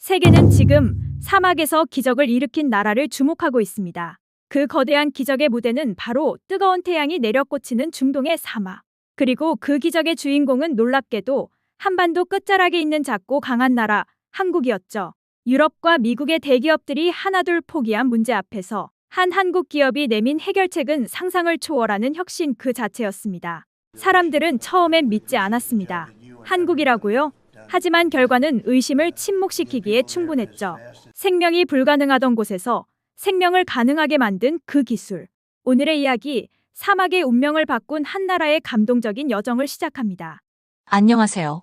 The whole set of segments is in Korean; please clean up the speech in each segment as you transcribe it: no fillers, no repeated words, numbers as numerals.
세계는 지금 사막에서 기적을 일으킨 나라를 주목하고 있습니다. 그 거대한 기적의 무대는 바로 뜨거운 태양이 내려꽂히는 중동의 사막. 그리고 그 기적의 주인공은 놀랍게도 한반도 끝자락에 있는 작고 강한 나라, 한국이었죠. 유럽과 미국의 대기업들이 하나둘 포기한 문제 앞에서 한 한국 기업이 내민 해결책은 상상을 초월하는 혁신 그 자체였습니다. 사람들은 처음엔 믿지 않았습니다. 한국이라고요? 하지만 결과는 의심을 침묵시키기에 충분했죠. 생명이 불가능하던 곳에서 생명을 가능하게 만든 그 기술. 오늘의 이야기, 사막의 운명을 바꾼 한 나라의 감동적인 여정을 시작합니다. 안녕하세요.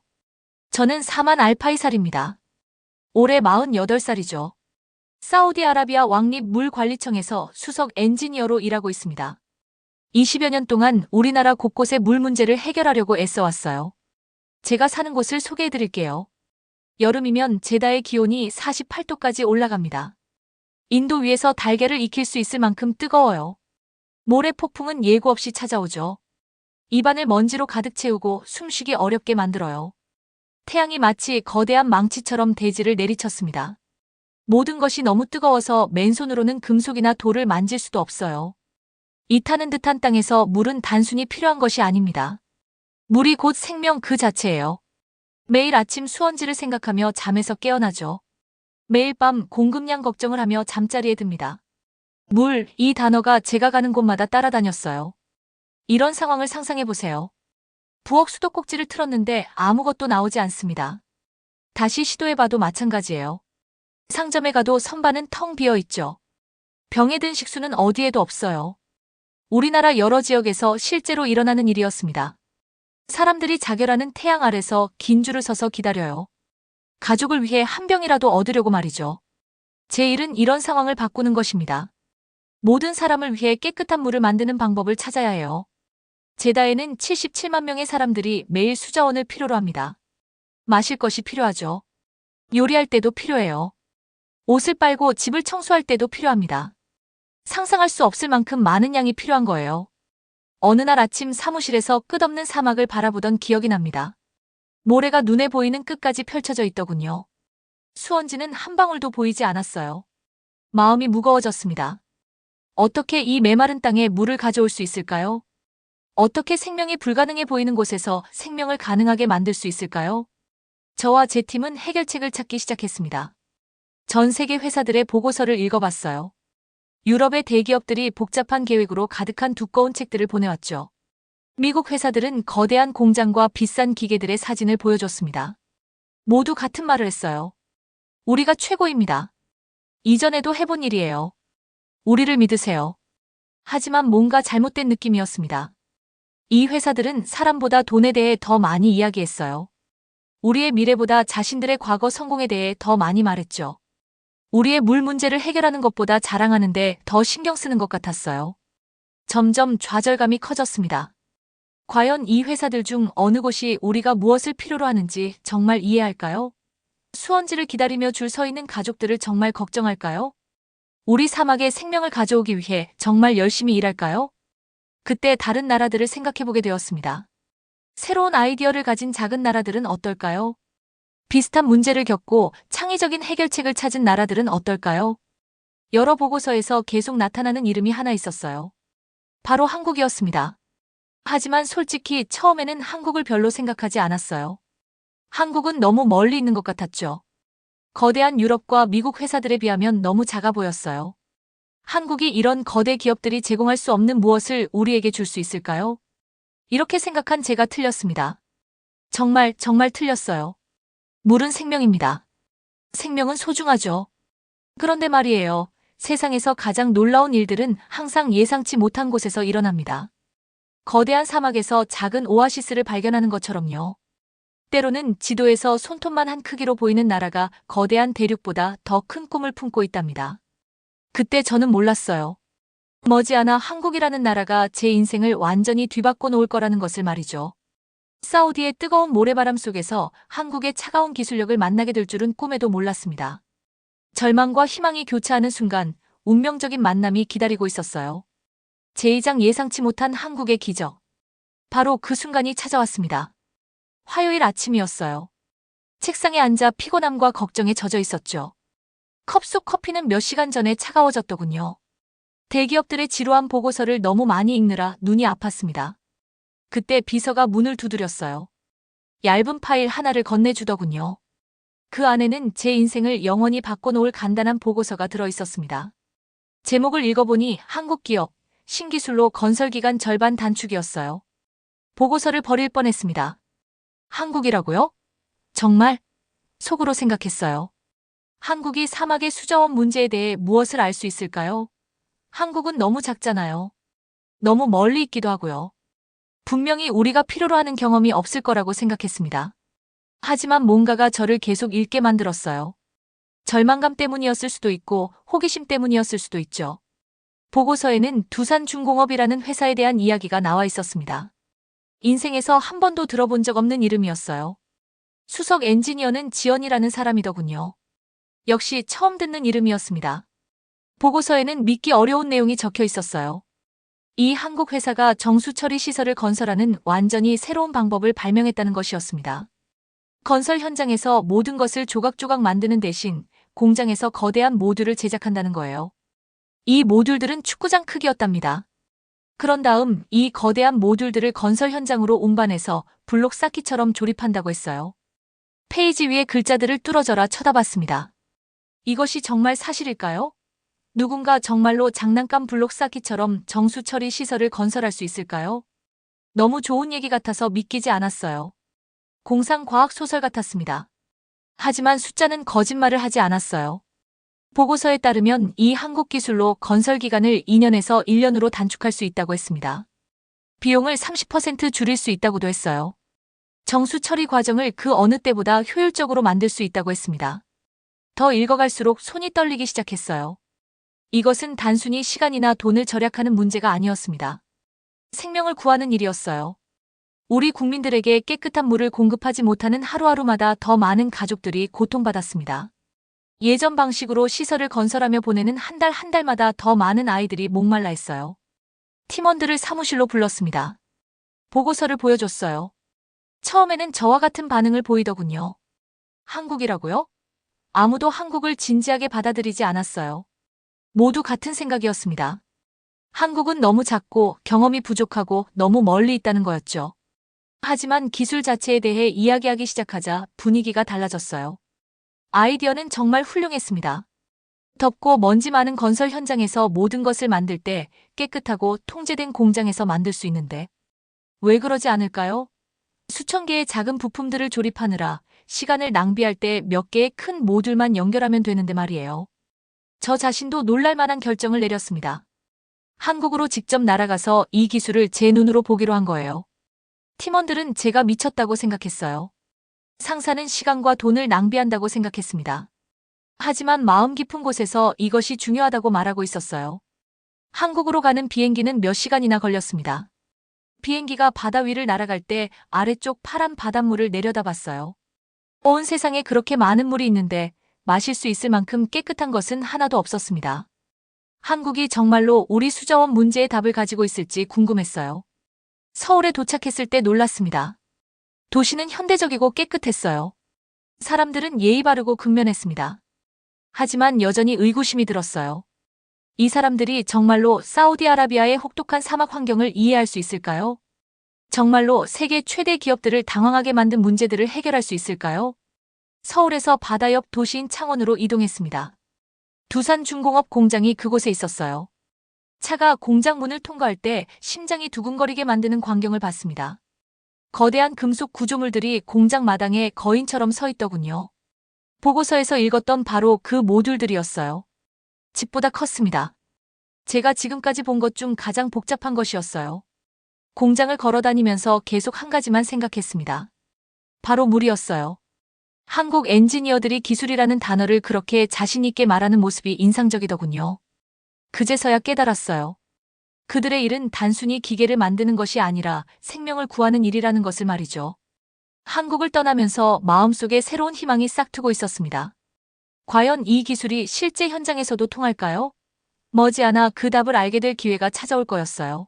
저는 사만 알파이살입니다. 올해 48살이죠. 사우디아라비아 왕립물관리청에서 수석 엔지니어로 일하고 있습니다. 20여 년 동안 우리나라 곳곳의 물 문제를 해결하려고 애써왔어요. 제가 사는 곳을 소개해 드릴게요. 여름이면 제다의 기온이 48도까지 올라갑니다. 인도 위에서 달걀을 익힐 수 있을 만큼 뜨거워요. 모래 폭풍은 예고 없이 찾아오죠. 입안을 먼지로 가득 채우고 숨쉬기 어렵게 만들어요. 태양이 마치 거대한 망치처럼 대지를 내리쳤습니다. 모든 것이 너무 뜨거워서 맨손으로는 금속이나 돌을 만질 수도 없어요. 이 타는 듯한 땅에서 물은 단순히 필요한 것이 아닙니다. 물이 곧 생명 그 자체예요. 매일 아침 수원지를 생각하며 잠에서 깨어나죠. 매일 밤 공급량 걱정을 하며 잠자리에 듭니다. 물, 이 단어가 제가 가는 곳마다 따라다녔어요. 이런 상황을 상상해보세요. 부엌 수도꼭지를 틀었는데 아무것도 나오지 않습니다. 다시 시도해봐도 마찬가지예요. 상점에 가도 선반은 텅 비어 있죠. 병에 든 식수는 어디에도 없어요. 우리나라 여러 지역에서 실제로 일어나는 일이었습니다. 사람들이 자결하는 태양 아래서 긴 줄을 서서 기다려요. 가족을 위해 한 병이라도 얻으려고 말이죠. 제 일은 이런 상황을 바꾸는 것입니다. 모든 사람을 위해 깨끗한 물을 만드는 방법을 찾아야 해요. 제다에는 77만 명의 사람들이 매일 수자원을 필요로 합니다. 마실 것이 필요하죠. 요리할 때도 필요해요. 옷을 빨고 집을 청소할 때도 필요합니다. 상상할 수 없을 만큼 많은 양이 필요한 거예요. 어느 날 아침 사무실에서 끝없는 사막을 바라보던 기억이 납니다. 모래가 눈에 보이는 끝까지 펼쳐져 있더군요. 수원지는 한 방울도 보이지 않았어요. 마음이 무거워졌습니다. 어떻게 이 메마른 땅에 물을 가져올 수 있을까요? 어떻게 생명이 불가능해 보이는 곳에서 생명을 가능하게 만들 수 있을까요? 저와 제 팀은 해결책을 찾기 시작했습니다. 전 세계 회사들의 보고서를 읽어봤어요. 유럽의 대기업들이 복잡한 계획으로 가득한 두꺼운 책들을 보내왔죠. 미국 회사들은 거대한 공장과 비싼 기계들의 사진을 보여줬습니다. 모두 같은 말을 했어요. 우리가 최고입니다. 이전에도 해본 일이에요. 우리를 믿으세요. 하지만 뭔가 잘못된 느낌이었습니다. 이 회사들은 사람보다 돈에 대해 더 많이 이야기했어요. 우리의 미래보다 자신들의 과거 성공에 대해 더 많이 말했죠. 우리의 물 문제를 해결하는 것보다 자랑하는데 더 신경 쓰는 것 같았어요. 점점 좌절감이 커졌습니다. 과연 이 회사들 중 어느 곳이 우리가 무엇을 필요로 하는지 정말 이해할까요? 수원지를 기다리며 줄 서 있는 가족들을 정말 걱정할까요? 우리 사막에 생명을 가져오기 위해 정말 열심히 일할까요? 그때 다른 나라들을 생각해보게 되었습니다. 새로운 아이디어를 가진 작은 나라들은 어떨까요? 비슷한 문제를 겪고 창의적인 해결책을 찾은 나라들은 어떨까요? 여러 보고서에서 계속 나타나는 이름이 하나 있었어요. 바로 한국이었습니다. 하지만 솔직히 처음에는 한국을 별로 생각하지 않았어요. 한국은 너무 멀리 있는 것 같았죠. 거대한 유럽과 미국 회사들에 비하면 너무 작아 보였어요. 한국이 이런 거대 기업들이 제공할 수 없는 무엇을 우리에게 줄 수 있을까요? 이렇게 생각한 제가 틀렸습니다. 정말 틀렸어요. 물은 생명입니다. 생명은 소중하죠. 그런데 말이에요. 세상에서 가장 놀라운 일들은 항상 예상치 못한 곳에서 일어납니다. 거대한 사막에서 작은 오아시스를 발견하는 것처럼요. 때로는 지도에서 손톱만 한 크기로 보이는 나라가 거대한 대륙보다 더 큰 꿈을 품고 있답니다. 그때 저는 몰랐어요. 머지않아 한국이라는 나라가 제 인생을 완전히 뒤바꿔 놓을 거라는 것을 말이죠. 사우디의 뜨거운 모래바람 속에서 한국의 차가운 기술력을 만나게 될 줄은 꿈에도 몰랐습니다. 절망과 희망이 교차하는 순간 운명적인 만남이 기다리고 있었어요. 제2장 예상치 못한 한국의 기적. 바로 그 순간이 찾아왔습니다. 화요일 아침이었어요. 책상에 앉아 피곤함과 걱정에 젖어 있었죠. 컵 속 커피는 몇 시간 전에 차가워졌더군요. 대기업들의 지루한 보고서를 너무 많이 읽느라 눈이 아팠습니다. 그때 비서가 문을 두드렸어요. 얇은 파일 하나를 건네주더군요. 그 안에는 제 인생을 영원히 바꿔놓을 간단한 보고서가 들어 있었습니다. 제목을 읽어보니 한국기업, 신기술로 건설기간 절반 단축이었어요. 보고서를 버릴 뻔했습니다. 한국이라고요? 정말? 속으로 생각했어요. 한국이 사막의 수자원 문제에 대해 무엇을 알 수 있을까요? 한국은 너무 작잖아요. 너무 멀리 있기도 하고요. 분명히 우리가 필요로 하는 경험이 없을 거라고 생각했습니다. 하지만 뭔가가 저를 계속 읽게 만들었어요. 절망감 때문이었을 수도 있고 호기심 때문이었을 수도 있죠. 보고서에는 두산중공업이라는 회사에 대한 이야기가 나와 있었습니다. 인생에서 한 번도 들어본 적 없는 이름이었어요. 수석 엔지니어는 지연이라는 사람이더군요. 역시 처음 듣는 이름이었습니다. 보고서에는 믿기 어려운 내용이 적혀 있었어요. 이 한국 회사가 정수처리 시설을 건설하는 완전히 새로운 방법을 발명했다는 것이었습니다. 건설 현장에서 모든 것을 조각조각 만드는 대신 공장에서 거대한 모듈을 제작한다는 거예요. 이 모듈들은 축구장 크기였답니다. 그런 다음 이 거대한 모듈들을 건설 현장으로 운반해서 블록 쌓기처럼 조립한다고 했어요. 페이지 위에 글자들을 뚫어져라 쳐다봤습니다. 이것이 정말 사실일까요? 누군가 정말로 장난감 블록 쌓기처럼 정수 처리 시설을 건설할 수 있을까요? 너무 좋은 얘기 같아서 믿기지 않았어요. 공상과학 소설 같았습니다. 하지만 숫자는 거짓말을 하지 않았어요. 보고서에 따르면 이 한국 기술로 건설 기간을 2년에서 1년으로 단축할 수 있다고 했습니다. 비용을 30% 줄일 수 있다고도 했어요. 정수 처리 과정을 그 어느 때보다 효율적으로 만들 수 있다고 했습니다. 더 읽어갈수록 손이 떨리기 시작했어요. 이것은 단순히 시간이나 돈을 절약하는 문제가 아니었습니다. 생명을 구하는 일이었어요. 우리 국민들에게 깨끗한 물을 공급하지 못하는 하루하루마다 더 많은 가족들이 고통받았습니다. 예전 방식으로 시설을 건설하며 보내는 한 달마다 더 많은 아이들이 목말라 했어요. 팀원들을 사무실로 불렀습니다. 보고서를 보여줬어요. 처음에는 저와 같은 반응을 보이더군요. 한국이라고요? 아무도 한국을 진지하게 받아들이지 않았어요. 모두 같은 생각이었습니다. 한국은 너무 작고 경험이 부족하고 너무 멀리 있다는 거였죠. 하지만 기술 자체에 대해 이야기하기 시작하자 분위기가 달라졌어요. 아이디어는 정말 훌륭했습니다. 덥고 먼지 많은 건설 현장에서 모든 것을 만들 때 깨끗하고 통제된 공장에서 만들 수 있는데 왜 그러지 않을까요? 수천 개의 작은 부품들을 조립하느라 시간을 낭비할 때 몇 개의 큰 모듈만 연결하면 되는데 말이에요. 저 자신도 놀랄 만한 결정을 내렸습니다. 한국으로 직접 날아가서 이 기술을 제 눈으로 보기로 한 거예요. 팀원들은 제가 미쳤다고 생각했어요. 상사는 시간과 돈을 낭비한다고 생각했습니다. 하지만 마음 깊은 곳에서 이것이 중요하다고 말하고 있었어요. 한국으로 가는 비행기는 몇 시간이나 걸렸습니다. 비행기가 바다 위를 날아갈 때 아래쪽 파란 바닷물을 내려다봤어요. 온 세상에 그렇게 많은 물이 있는데 마실 수 있을 만큼 깨끗한 것은 하나도 없었습니다. 한국이 정말로 우리 수자원 문제의 답을 가지고 있을지 궁금했어요. 서울에 도착했을 때 놀랐습니다. 도시는 현대적이고 깨끗했어요. 사람들은 예의 바르고 근면했습니다. 하지만 여전히 의구심이 들었어요. 이 사람들이 정말로 사우디아라비아의 혹독한 사막 환경을 이해할 수 있을까요? 정말로 세계 최대 기업들을 당황하게 만든 문제들을 해결할 수 있을까요? 서울에서 바다 옆 도시인 창원으로 이동했습니다. 두산중공업 공장이 그곳에 있었어요. 차가 공장 문을 통과할 때 심장이 두근거리게 만드는 광경을 봤습니다. 거대한 금속 구조물들이 공장 마당에 거인처럼 서 있더군요. 보고서에서 읽었던 바로 그 모듈들이었어요. 집보다 컸습니다. 제가 지금까지 본 것 중 가장 복잡한 것이었어요. 공장을 걸어다니면서 계속 한 가지만 생각했습니다. 바로 물이었어요. 한국 엔지니어들이 기술이라는 단어를 그렇게 자신 있게 말하는 모습이 인상적이더군요. 그제서야 깨달았어요. 그들의 일은 단순히 기계를 만드는 것이 아니라 생명을 구하는 일이라는 것을 말이죠. 한국을 떠나면서 마음속에 새로운 희망이 싹트고 있었습니다. 과연 이 기술이 실제 현장에서도 통할까요? 머지않아 그 답을 알게 될 기회가 찾아올 거였어요.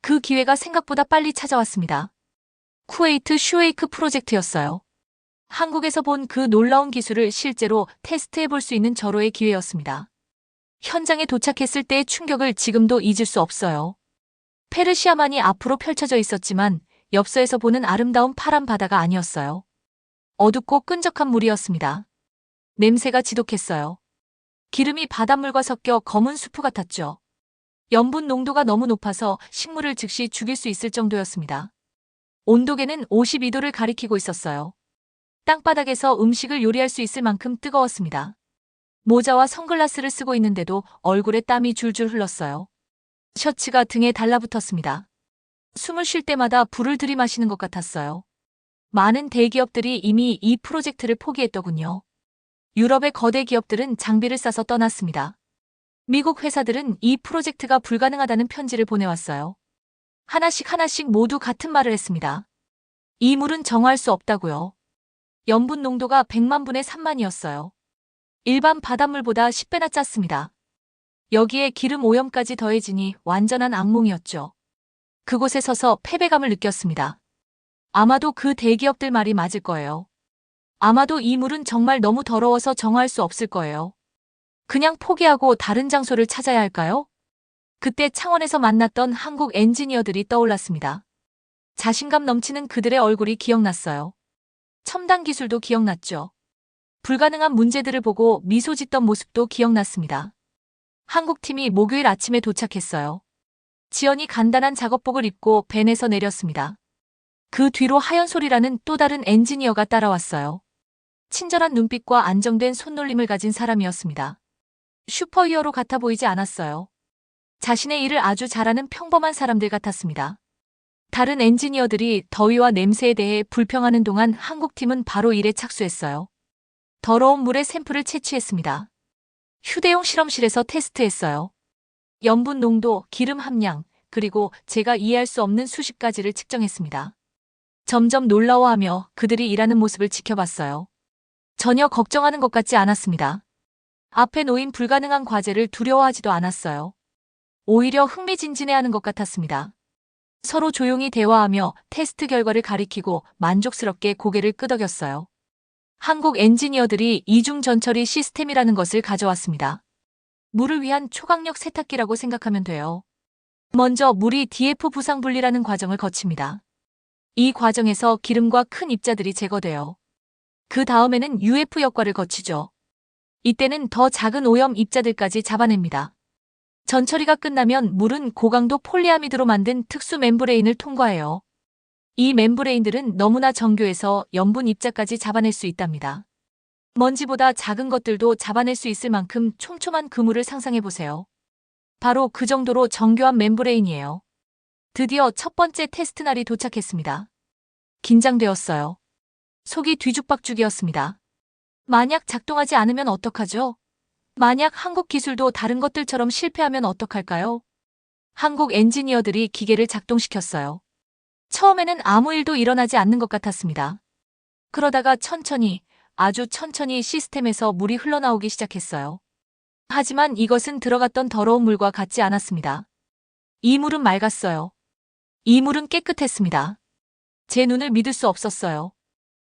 그 기회가 생각보다 빨리 찾아왔습니다. 쿠웨이트 슈웨이크 프로젝트였어요. 한국에서 본 그 놀라운 기술을 실제로 테스트해 볼 수 있는 절호의 기회였습니다. 현장에 도착했을 때의 충격을 지금도 잊을 수 없어요. 페르시아만이 앞으로 펼쳐져 있었지만 엽서에서 보는 아름다운 파란 바다가 아니었어요. 어둡고 끈적한 물이었습니다. 냄새가 지독했어요. 기름이 바닷물과 섞여 검은 수프 같았죠. 염분 농도가 너무 높아서 식물을 즉시 죽일 수 있을 정도였습니다. 온도계는 52도를 가리키고 있었어요. 땅바닥에서 음식을 요리할 수 있을 만큼 뜨거웠습니다. 모자와 선글라스를 쓰고 있는데도 얼굴에 땀이 줄줄 흘렀어요. 셔츠가 등에 달라붙었습니다. 숨을 쉴 때마다 불을 들이마시는 것 같았어요. 많은 대기업들이 이미 이 프로젝트를 포기했더군요. 유럽의 거대 기업들은 장비를 싸서 떠났습니다. 미국 회사들은 이 프로젝트가 불가능하다는 편지를 보내왔어요. 하나씩 모두 같은 말을 했습니다. 이 물은 정화할 수 없다고요. 염분 농도가 100만 분의 3만이었어요. 일반 바닷물보다 10배나 짰습니다. 여기에 기름 오염까지 더해지니 완전한 악몽이었죠. 그곳에 서서 패배감을 느꼈습니다. 아마도 그 대기업들 말이 맞을 거예요. 아마도 이 물은 정말 너무 더러워서 정화할 수 없을 거예요. 그냥 포기하고 다른 장소를 찾아야 할까요? 그때 창원에서 만났던 한국 엔지니어들이 떠올랐습니다. 자신감 넘치는 그들의 얼굴이 기억났어요. 첨단 기술도 기억났죠. 불가능한 문제들을 보고 미소 짓던 모습도 기억났습니다. 한국팀이 목요일 아침에 도착했어요. 지연이 간단한 작업복을 입고 벤에서 내렸습니다. 그 뒤로 하연솔이라는 또 다른 엔지니어가 따라왔어요. 친절한 눈빛과 안정된 손놀림을 가진 사람이었습니다. 슈퍼히어로 같아 보이지 않았어요. 자신의 일을 아주 잘하는 평범한 사람들 같았습니다. 다른 엔지니어들이 더위와 냄새에 대해 불평하는 동안 한국팀은 바로 일에 착수했어요. 더러운 물의 샘플을 채취했습니다. 휴대용 실험실에서 테스트했어요. 염분 농도, 기름 함량, 그리고 제가 이해할 수 없는 수십 가지를 측정했습니다. 점점 놀라워하며 그들이 일하는 모습을 지켜봤어요. 전혀 걱정하는 것 같지 않았습니다. 앞에 놓인 불가능한 과제를 두려워하지도 않았어요. 오히려 흥미진진해하는 것 같았습니다. 서로 조용히 대화하며 테스트 결과를 가리키고 만족스럽게 고개를 끄덕였어요. 한국 엔지니어들이 이중 전처리 시스템이라는 것을 가져왔습니다. 물을 위한 초강력 세탁기라고 생각하면 돼요. 먼저 물이 DF 부상 분리라는 과정을 거칩니다. 이 과정에서 기름과 큰 입자들이 제거돼요. 그 다음에는 UF 역과를 거치죠. 이때는 더 작은 오염 입자들까지 잡아냅니다. 전처리가 끝나면 물은 고강도 폴리아미드로 만든 특수 멤브레인을 통과해요. 이 멤브레인들은 너무나 정교해서 염분 입자까지 잡아낼 수 있답니다. 먼지보다 작은 것들도 잡아낼 수 있을 만큼 촘촘한 그물을 상상해보세요. 바로 그 정도로 정교한 멤브레인이에요. 드디어 첫 번째 테스트 날이 도착했습니다. 긴장되었어요. 속이 뒤죽박죽이었습니다. 만약 작동하지 않으면 어떡하죠? 만약 한국 기술도 다른 것들처럼 실패하면 어떡할까요? 한국 엔지니어들이 기계를 작동시켰어요. 처음에는 아무 일도 일어나지 않는 것 같았습니다. 그러다가 천천히, 아주 천천히 시스템에서 물이 흘러나오기 시작했어요. 하지만 이것은 들어갔던 더러운 물과 같지 않았습니다. 이 물은 맑았어요. 이 물은 깨끗했습니다. 제 눈을 믿을 수 없었어요.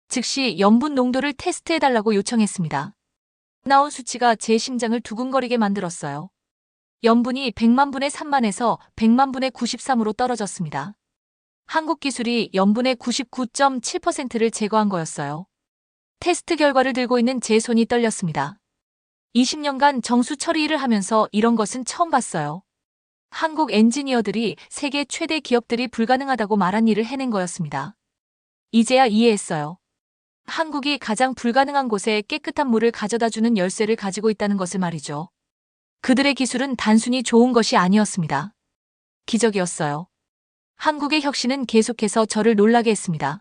즉시 염분 농도를 테스트해달라고 요청했습니다. 나온 수치가 제 심장을 두근거리게 만들었어요. 염분이 100만 분의 3만에서 100만 분의 93으로 떨어졌습니다. 한국 기술이 염분의 99.7%를 제거한 거였어요. 테스트 결과를 들고 있는 제 손이 떨렸습니다. 20년간 정수 처리 일을 하면서 이런 것은 처음 봤어요. 한국 엔지니어들이 세계 최대 기업들이 불가능하다고 말한 일을 해낸 거였습니다. 이제야 이해했어요. 한국이 가장 불가능한 곳에 깨끗한 물을 가져다주는 열쇠를 가지고 있다는 것을 말이죠. 그들의 기술은 단순히 좋은 것이 아니었습니다. 기적이었어요. 한국의 혁신은 계속해서 저를 놀라게 했습니다.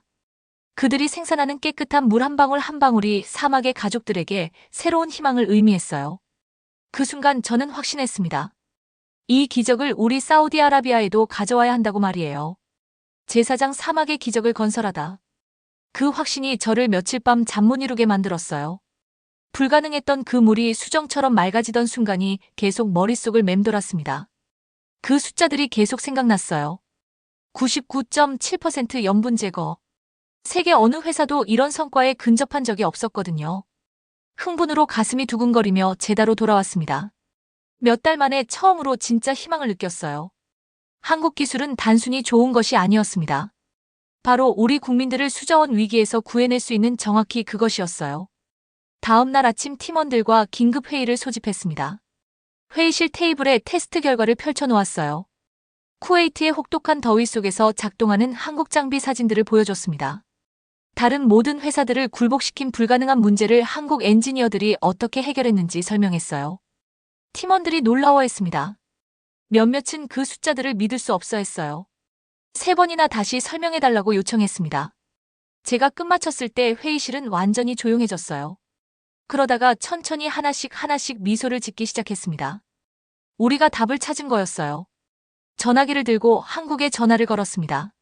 그들이 생산하는 깨끗한 물 한 방울 한 방울이 사막의 가족들에게 새로운 희망을 의미했어요. 그 순간 저는 확신했습니다. 이 기적을 우리 사우디아라비아에도 가져와야 한다고 말이에요. 제사장 사막의 기적을 건설하다. 그 확신이 저를 며칠 밤 잠 못 이루게 만들었어요. 불가능했던 그 물이 수정처럼 맑아지던 순간이 계속 머릿속을 맴돌았습니다. 그 숫자들이 계속 생각났어요. 99.7% 염분 제거, 세계 어느 회사도 이런 성과에 근접한 적이 없었거든요. 흥분으로 가슴이 두근거리며 제다로 돌아왔습니다. 몇 달 만에 처음으로 진짜 희망을 느꼈어요. 한국 기술은 단순히 좋은 것이 아니었습니다. 바로 우리 국민들을 수자원 위기에서 구해낼 수 있는 정확히 그것이었어요. 다음 날 아침 팀원들과 긴급 회의를 소집했습니다. 회의실 테이블에 테스트 결과를 펼쳐놓았어요. 쿠웨이트의 혹독한 더위 속에서 작동하는 한국 장비 사진들을 보여줬습니다. 다른 모든 회사들을 굴복시킨 불가능한 문제를 한국 엔지니어들이 어떻게 해결했는지 설명했어요. 팀원들이 놀라워했습니다. 몇몇은 그 숫자들을 믿을 수 없어 했어요. 3번이나 다시 설명해달라고 요청했습니다. 제가 끝마쳤을 때 회의실은 완전히 조용해졌어요. 그러다가 천천히 하나씩 미소를 짓기 시작했습니다. 우리가 답을 찾은 거였어요. 전화기를 들고 한국에 전화를 걸었습니다.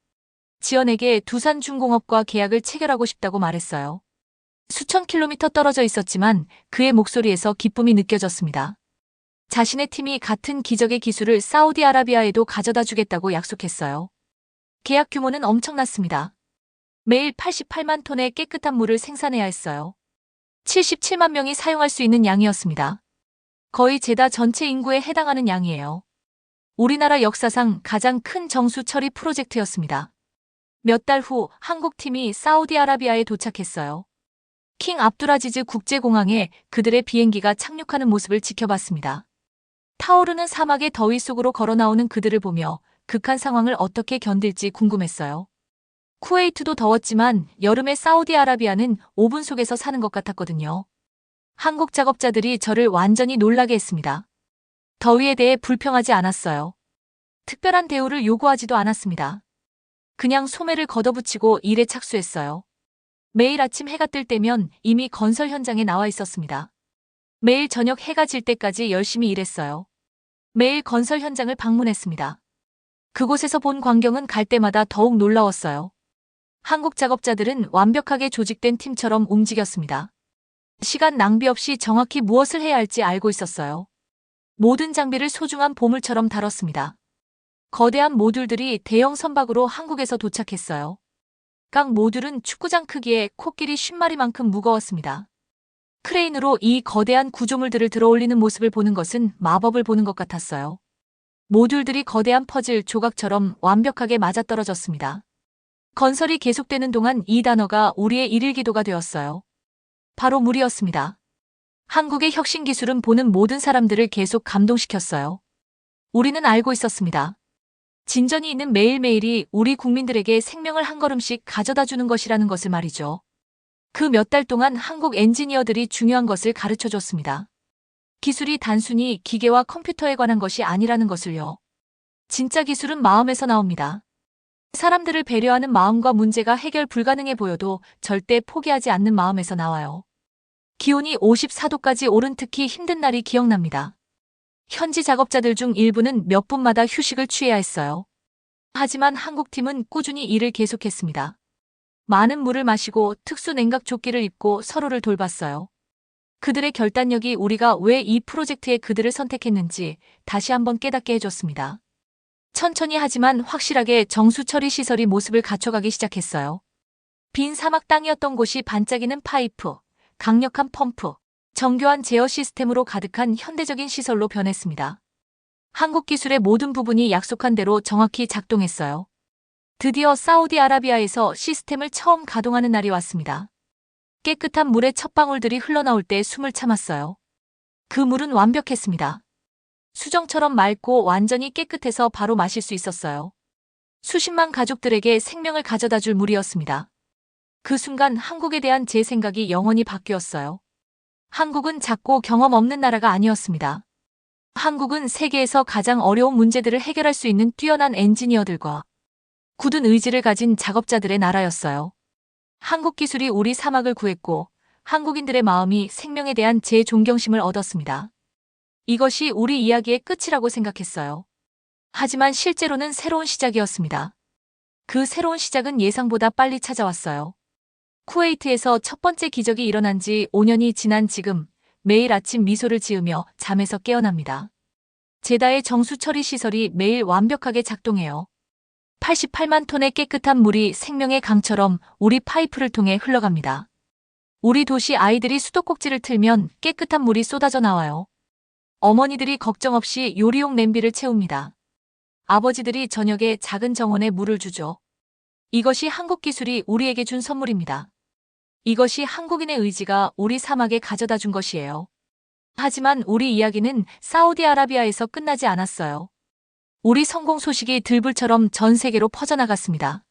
지연에게 두산중공업과 계약을 체결하고 싶다고 말했어요. 수천 킬로미터 떨어져 있었지만 그의 목소리에서 기쁨이 느껴졌습니다. 자신의 팀이 같은 기적의 기술을 사우디아라비아에도 가져다 주겠다고 약속했어요. 계약 규모는 엄청났습니다. 매일 88만 톤의 깨끗한 물을 생산해야 했어요. 77만 명이 사용할 수 있는 양이었습니다. 거의 제다 전체 인구에 해당하는 양이에요. 우리나라 역사상 가장 큰 정수 처리 프로젝트였습니다. 몇 달 후 한국팀이 사우디아라비아에 도착했어요. 킹 압두라지즈 국제공항에 그들의 비행기가 착륙하는 모습을 지켜봤습니다. 타오르는 사막의 더위 속으로 걸어 나오는 그들을 보며 극한 상황을 어떻게 견딜지 궁금했어요. 쿠웨이트도 더웠지만 여름의 사우디아라비아는 오븐 속에서 사는 것 같았거든요. 한국 작업자들이 저를 완전히 놀라게 했습니다. 더위에 대해 불평하지 않았어요. 특별한 대우를 요구하지도 않았습니다. 그냥 소매를 걷어붙이고 일에 착수했어요. 매일 아침 해가 뜰 때면 이미 건설 현장에 나와 있었습니다. 매일 저녁 해가 질 때까지 열심히 일했어요. 매일 건설 현장을 방문했습니다. 그곳에서 본 광경은 갈 때마다 더욱 놀라웠어요. 한국 작업자들은 완벽하게 조직된 팀처럼 움직였습니다. 시간 낭비 없이 정확히 무엇을 해야 할지 알고 있었어요. 모든 장비를 소중한 보물처럼 다뤘습니다. 거대한 모듈들이 대형 선박으로 한국에서 도착했어요. 각 모듈은 축구장 크기의 코끼리 50마리만큼 무거웠습니다. 크레인으로 이 거대한 구조물들을 들어올리는 모습을 보는 것은 마법을 보는 것 같았어요. 모듈들이 거대한 퍼즐 조각처럼 완벽하게 맞아떨어졌습니다. 건설이 계속되는 동안 이 단어가 우리의 일일 기도가 되었어요. 바로 물이었습니다. 한국의 혁신 기술은 보는 모든 사람들을 계속 감동시켰어요. 우리는 알고 있었습니다. 진전이 있는 매일매일이 우리 국민들에게 생명을 한 걸음씩 가져다 주는 것이라는 것을 말이죠. 그 몇 달 동안 한국 엔지니어들이 중요한 것을 가르쳐 줬습니다. 기술이 단순히 기계와 컴퓨터에 관한 것이 아니라는 것을요. 진짜 기술은 마음에서 나옵니다. 사람들을 배려하는 마음과 문제가 해결 불가능해 보여도 절대 포기하지 않는 마음에서 나와요. 기온이 54도까지 오른 특히 힘든 날이 기억납니다. 현지 작업자들 중 일부는 몇 분마다 휴식을 취해야 했어요. 하지만 한국팀은 꾸준히 일을 계속했습니다. 많은 물을 마시고 특수 냉각 조끼를 입고 서로를 돌봤어요. 그들의 결단력이 우리가 왜 이 프로젝트에 그들을 선택했는지 다시 한번 깨닫게 해줬습니다. 천천히 하지만 확실하게 정수 처리 시설이 모습을 갖춰가기 시작했어요. 빈 사막 땅이었던 곳이 반짝이는 파이프, 강력한 펌프, 정교한 제어 시스템으로 가득한 현대적인 시설로 변했습니다. 한국 기술의 모든 부분이 약속한 대로 정확히 작동했어요. 드디어 사우디아라비아에서 시스템을 처음 가동하는 날이 왔습니다. 깨끗한 물의 첫 방울들이 흘러나올 때 숨을 참았어요. 그 물은 완벽했습니다. 수정처럼 맑고 완전히 깨끗해서 바로 마실 수 있었어요. 수십만 가족들에게 생명을 가져다 줄 물이었습니다. 그 순간 한국에 대한 제 생각이 영원히 바뀌었어요. 한국은 작고 경험 없는 나라가 아니었습니다. 한국은 세계에서 가장 어려운 문제들을 해결할 수 있는 뛰어난 엔지니어들과 굳은 의지를 가진 작업자들의 나라였어요. 한국 기술이 우리 사막을 구했고 한국인들의 마음이 생명에 대한 제 존경심을 얻었습니다. 이것이 우리 이야기의 끝이라고 생각했어요. 하지만 실제로는 새로운 시작이었습니다. 그 새로운 시작은 예상보다 빨리 찾아왔어요. 쿠웨이트에서 첫 번째 기적이 일어난 지 5년이 지난 지금 매일 아침 미소를 지으며 잠에서 깨어납니다. 제다의 정수 처리 시설이 매일 완벽하게 작동해요. 88만 톤의 깨끗한 물이 생명의 강처럼 우리 파이프를 통해 흘러갑니다. 우리 도시 아이들이 수도꼭지를 틀면 깨끗한 물이 쏟아져 나와요. 어머니들이 걱정 없이 요리용 냄비를 채웁니다. 아버지들이 저녁에 작은 정원에 물을 주죠. 이것이 한국 기술이 우리에게 준 선물입니다. 이것이 한국인의 의지가 우리 사막에 가져다 준 것이에요. 하지만 우리 이야기는 사우디아라비아에서 끝나지 않았어요. 우리 성공 소식이 들불처럼 전 세계로 퍼져나갔습니다.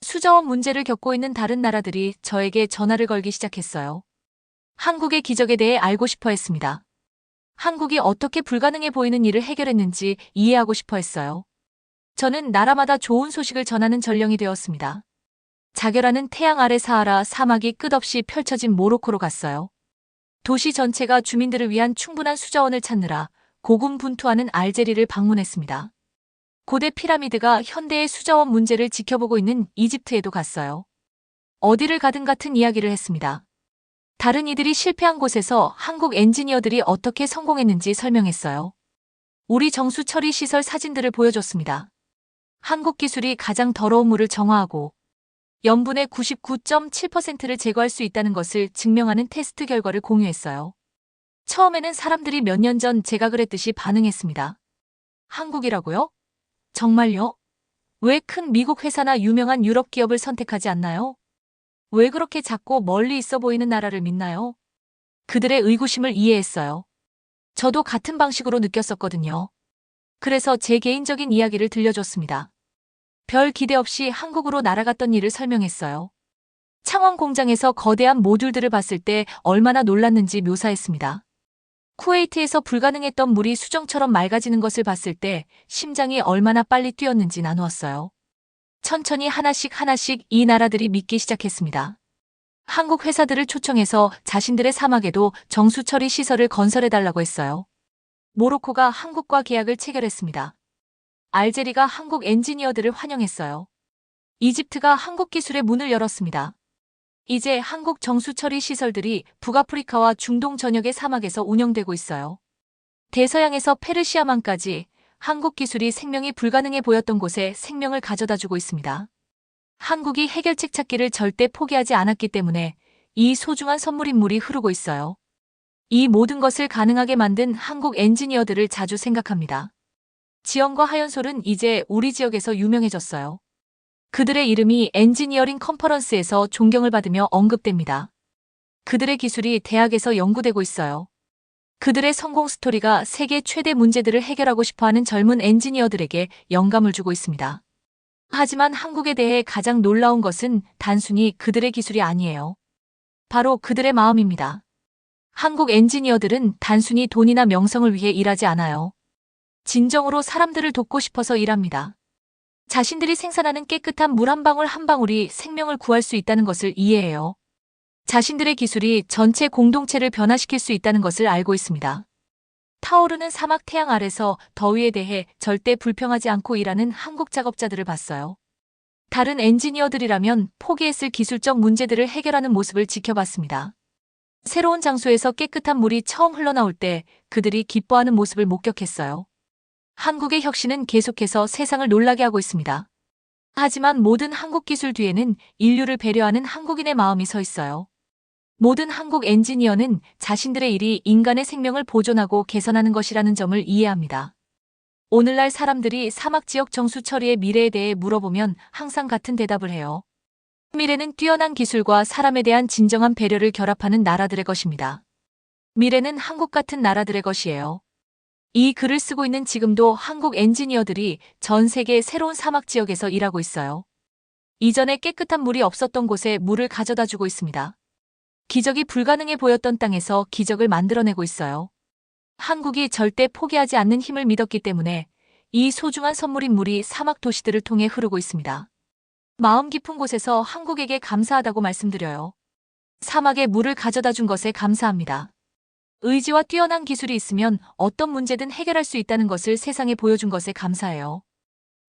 수자원 문제를 겪고 있는 다른 나라들이 저에게 전화를 걸기 시작했어요. 한국의 기적에 대해 알고 싶어 했습니다. 한국이 어떻게 불가능해 보이는 일을 해결했는지 이해하고 싶어 했어요. 저는 나라마다 좋은 소식을 전하는 전령이 되었습니다. 자결하는 태양 아래 사하라 사막이 끝없이 펼쳐진 모로코로 갔어요. 도시 전체가 주민들을 위한 충분한 수자원을 찾느라 고군분투하는 알제리를 방문했습니다. 고대 피라미드가 현대의 수자원 문제를 지켜보고 있는 이집트에도 갔어요. 어디를 가든 같은 이야기를 했습니다. 다른 이들이 실패한 곳에서 한국 엔지니어들이 어떻게 성공했는지 설명했어요. 우리 정수 처리 시설 사진들을 보여줬습니다. 한국 기술이 가장 더러운 물을 정화하고 염분의 99.7%를 제거할 수 있다는 것을 증명하는 테스트 결과를 공유했어요. 처음에는 사람들이 몇 년 전 제가 그랬듯이 반응했습니다. 한국이라고요? 정말요? 왜 큰 미국 회사나 유명한 유럽 기업을 선택하지 않나요? 왜 그렇게 작고 멀리 있어 보이는 나라를 믿나요? 그들의 의구심을 이해했어요. 저도 같은 방식으로 느꼈었거든요. 그래서 제 개인적인 이야기를 들려줬습니다. 별 기대 없이 한국으로 날아갔던 일을 설명했어요. 창원 공장에서 거대한 모듈들을 봤을 때 얼마나 놀랐는지 묘사했습니다. 쿠웨이트에서 불가능했던 물이 수정처럼 맑아지는 것을 봤을 때 심장이 얼마나 빨리 뛰었는지 나누었어요. 천천히 하나씩 이 나라들이 믿기 시작했습니다. 한국 회사들을 초청해서 자신들의 사막에도 정수 처리 시설을 건설해달라고 했어요. 모로코가 한국과 계약을 체결했습니다. 알제리가 한국 엔지니어들을 환영했어요. 이집트가 한국 기술의 문을 열었습니다. 이제 한국 정수 처리 시설들이 북아프리카와 중동 전역의 사막에서 운영되고 있어요. 대서양에서 페르시아만까지 한국 기술이 생명이 불가능해 보였던 곳에 생명을 가져다주고 있습니다. 한국이 해결책 찾기를 절대 포기하지 않았기 때문에 이 소중한 선물인 물이 흐르고 있어요. 이 모든 것을 가능하게 만든 한국 엔지니어들을 자주 생각합니다. 지연과 하연솔은 이제 우리 지역에서 유명해졌어요. 그들의 이름이 엔지니어링 컨퍼런스에서 존경을 받으며 언급됩니다. 그들의 기술이 대학에서 연구되고 있어요. 그들의 성공 스토리가 세계 최대 문제들을 해결하고 싶어하는 젊은 엔지니어들에게 영감을 주고 있습니다. 하지만 한국에 대해 가장 놀라운 것은 단순히 그들의 기술이 아니에요. 바로 그들의 마음입니다. 한국 엔지니어들은 단순히 돈이나 명성을 위해 일하지 않아요. 진정으로 사람들을 돕고 싶어서 일합니다. 자신들이 생산하는 깨끗한 물 한 방울 한 방울이 생명을 구할 수 있다는 것을 이해해요. 자신들의 기술이 전체 공동체를 변화시킬 수 있다는 것을 알고 있습니다. 타오르는 사막 태양 아래서 더위에 대해 절대 불평하지 않고 일하는 한국 작업자들을 봤어요. 다른 엔지니어들이라면 포기했을 기술적 문제들을 해결하는 모습을 지켜봤습니다. 새로운 장소에서 깨끗한 물이 처음 흘러나올 때 그들이 기뻐하는 모습을 목격했어요. 한국의 혁신은 계속해서 세상을 놀라게 하고 있습니다. 하지만 모든 한국 기술 뒤에는 인류를 배려하는 한국인의 마음이 서 있어요. 모든 한국 엔지니어는 자신들의 일이 인간의 생명을 보존하고 개선하는 것이라는 점을 이해합니다. 오늘날 사람들이 사막 지역 정수 처리의 미래에 대해 물어보면 항상 같은 대답을 해요. 미래는 뛰어난 기술과 사람에 대한 진정한 배려를 결합하는 나라들의 것입니다. 미래는 한국 같은 나라들의 것이에요. 이 글을 쓰고 있는 지금도 한국 엔지니어들이 전 세계 새로운 사막 지역에서 일하고 있어요. 이전에 깨끗한 물이 없었던 곳에 물을 가져다 주고 있습니다. 기적이 불가능해 보였던 땅에서 기적을 만들어내고 있어요. 한국이 절대 포기하지 않는 힘을 믿었기 때문에 이 소중한 선물인 물이 사막 도시들을 통해 흐르고 있습니다. 마음 깊은 곳에서 한국에게 감사하다고 말씀드려요. 사막에 물을 가져다 준 것에 감사합니다. 의지와 뛰어난 기술이 있으면 어떤 문제든 해결할 수 있다는 것을 세상에 보여준 것에 감사해요.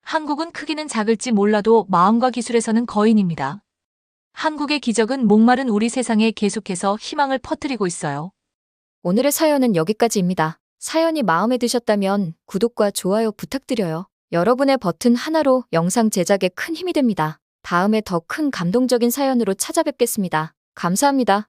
한국은 크기는 작을지 몰라도 마음과 기술에서는 거인입니다. 한국의 기적은 목마른 우리 세상에 계속해서 희망을 퍼뜨리고 있어요. 오늘의 사연은 여기까지입니다. 사연이 마음에 드셨다면 구독과 좋아요 부탁드려요. 여러분의 버튼 하나로 영상 제작에 큰 힘이 됩니다. 다음에 더 큰 감동적인 사연으로 찾아뵙겠습니다. 감사합니다.